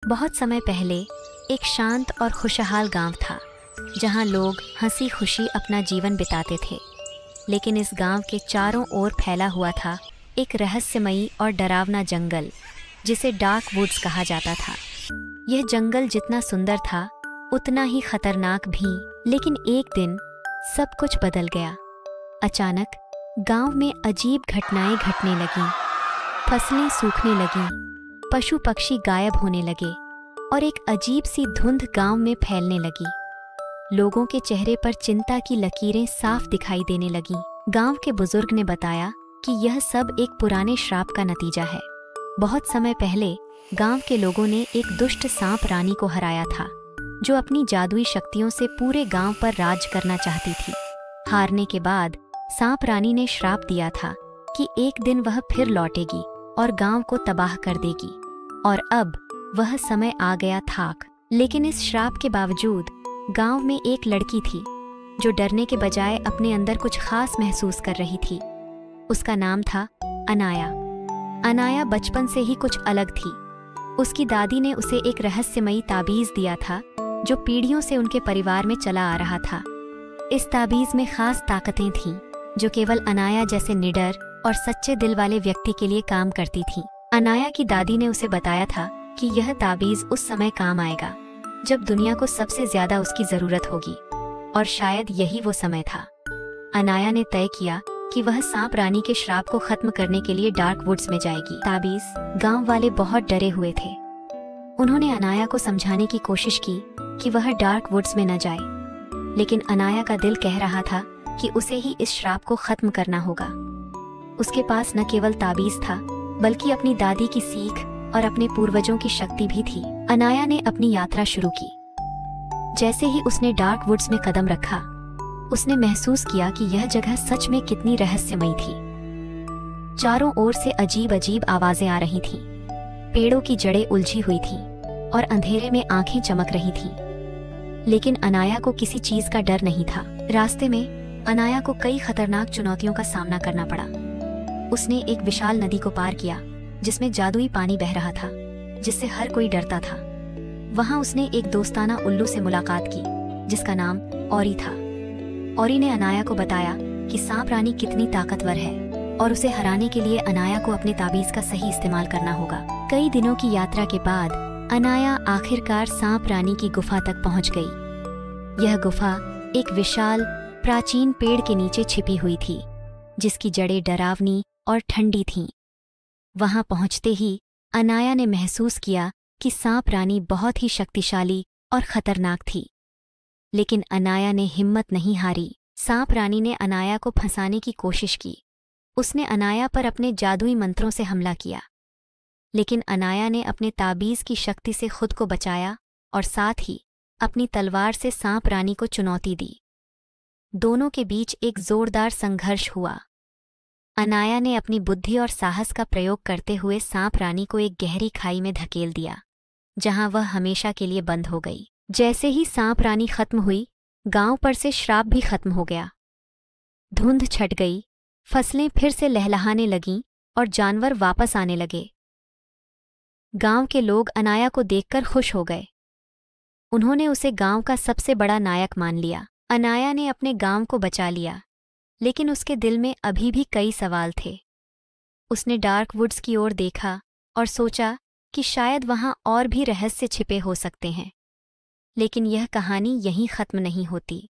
बहुत समय पहले एक शांत और खुशहाल गांव था जहां लोग हंसी खुशी अपना जीवन बिताते थे। लेकिन इस गांव के चारों ओर फैला हुआ था एक रहस्यमयी और डरावना जंगल जिसे डार्क वुड्स कहा जाता था। यह जंगल जितना सुंदर था उतना ही खतरनाक भी। लेकिन एक दिन सब कुछ बदल गया। अचानक गांव में अजीब घटनाएं घटने लगीं। फसलें सूखने लगीं, पशु पक्षी गायब होने लगे और एक अजीब सी धुंध गांव में फैलने लगी। लोगों के चेहरे पर चिंता की लकीरें साफ दिखाई देने लगीं। गांव के बुजुर्ग ने बताया कि यह सब एक पुराने श्राप का नतीजा है। बहुत समय पहले गांव के लोगों ने एक दुष्ट सांप रानी को हराया था जो अपनी जादुई शक्तियों से पूरे गांव पर राज करना चाहती थी। हारने के बाद सांप रानी ने श्राप दिया था कि एक दिन वह फिर लौटेगी और गांव को तबाह कर देगी। और अब वह समय आ गया था। लेकिन इस श्राप के बावजूद गांव में एक लड़की थी जो डरने के बजाय अपने अंदर कुछ खास महसूस कर रही थी। उसका नाम था अनाया। अनाया बचपन से ही कुछ अलग थी। उसकी दादी ने उसे एक रहस्यमयी ताबीज दिया था जो पीढ़ियों से उनके परिवार में चला आ रहा था। इस ताबीज में खास ताकतें थीं जो केवल अनाया जैसे निडर और सच्चे दिल वाले व्यक्ति के लिए काम करती थीं। अनाया की दादी ने उसे बताया था कि यह ताबीज उस समय काम आएगा जब दुनिया को सबसे ज्यादा उसकी जरूरत होगी, और शायद यही वो समय था। अनाया ने तय किया कि वह सांप रानी के श्राप को खत्म करने के लिए डार्क वुड्स में जाएगी। ताबीज गांव वाले बहुत डरे हुए थे। उन्होंने अनाया को समझाने की कोशिश की कि वह डार्क वुड्स में न जाए, लेकिन अनाया का दिल कह रहा था कि उसे ही इस श्राप को खत्म करना होगा। उसके पास न केवल ताबीज था बल्कि अपनी दादी की सीख और अपने पूर्वजों की शक्ति भी थी। अनाया ने अपनी यात्रा शुरू की। जैसे ही उसने डार्क वुड्स में कदम रखा, उसने महसूस किया कि यह जगह सच में कितनी रहस्यमयी थी। चारों ओर से अजीब अजीब आवाजें आ रही थीं। पेड़ों की जड़ें उलझी हुई थीं और अंधेरे में आंखें चमक रही थीं। लेकिन अनाया को किसी चीज का डर नहीं था। रास्ते में अनाया को कई खतरनाक चुनौतियों का सामना करना पड़ा। उसने एक विशाल नदी को पार किया जिसमें जादुई पानी बह रहा था, जिससे हर कोई डरता था। वहां उसने एक दोस्ताना उल्लू से मुलाकात की जिसका नाम औरी था। औरी ने अनाया को बताया कि सांप रानी कितनी ताकतवर है और उसे हराने के लिए अनाया को अपने ताबीज का सही इस्तेमाल करना होगा। कई दिनों की यात्रा के बाद अनाया आखिरकार सांप रानी की गुफा तक पहुंच गई। यह गुफा एक विशाल प्राचीन पेड़ के नीचे छिपी हुई थी जिसकी जड़ें डरावनी और ठंडी थीं। वहां पहुंचते ही अनाया ने महसूस किया कि सांप रानी बहुत ही शक्तिशाली और खतरनाक थी। लेकिन अनाया ने हिम्मत नहीं हारी। सांप रानी ने अनाया को फंसाने की कोशिश की। उसने अनाया पर अपने जादुई मंत्रों से हमला किया, लेकिन अनाया ने अपने ताबीज की शक्ति से खुद को बचाया और साथ ही अपनी तलवार से सांप रानी को चुनौती दी। दोनों के बीच एक जोरदार संघर्ष हुआ। अनाया ने अपनी बुद्धि और साहस का प्रयोग करते हुए सांप रानी को एक गहरी खाई में धकेल दिया जहां वह हमेशा के लिए बंद हो गई। जैसे ही सांप रानी खत्म हुई, गांव पर से श्राप भी खत्म हो गया। धुंध छट गई, फसलें फिर से लहलहाने लगीं और जानवर वापस आने लगे। गांव के लोग अनाया को देखकर खुश हो गए। उन्होंने उसे गांव का सबसे बड़ा नायक मान लिया। अनाया ने अपने गांव को बचा लिया, लेकिन उसके दिल में अभी भी कई सवाल थे। उसने डार्क वुड्स की ओर देखा और सोचा कि शायद वहां और भी रहस्य छिपे हो सकते हैं। लेकिन यह कहानी यहीं खत्म नहीं होती।